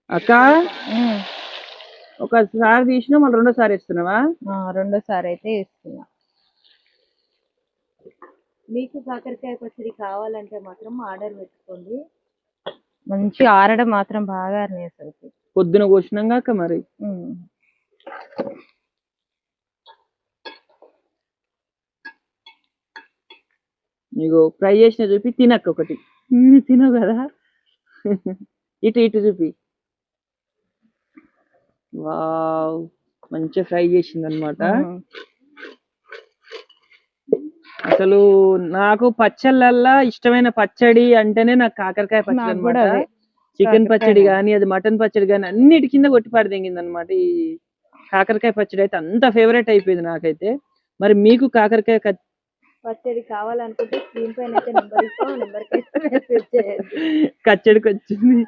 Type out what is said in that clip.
అక్క ఒకసారి తీసినా మళ్ళీ రెండోసారి ఇస్తున్నావా? రెండోసారి అయితే ఇస్తున్నా. మీకు కాకరకాయ పచ్చడి కావాలంటే మాత్రం ఆర్డర్ పెట్టుకోండి. మంచి ఆరడం మాత్రం బాగా అసలు పొద్దున కోసినాం కాక మరి. నీకు ఫ్రై చేసిన చూపి తినక్క ఒకటి. తినవు కదా. ఇటు ఇటు చూపి. వావ్, మంచిగా ఫ్రై చేసింది అనమాట. అసలు నాకు పచ్చళ్ళల్లా ఇష్టమైన పచ్చడి అంటేనే నాకు కాకరకాయ పచ్చడి అనమాట. చికెన్ పచ్చడి గానీ, అది మటన్ పచ్చడి గానీ అన్నిటి కింద కొట్టిపాటు దిగింది అనమాట. ఈ కాకరకాయ పచ్చడి అయితే అంత ఫేవరెట్ అయిపోయింది నాకైతే. మరి మీకు కాకరకాయ పచ్చడి కావాలనుకుంటే స్క్రీన్ పైన అయితే నెంబర్ ఇస్తాం, నెంబర్కి మెసేజ్ చేయండి. కచ్చడికి వచ్చింది.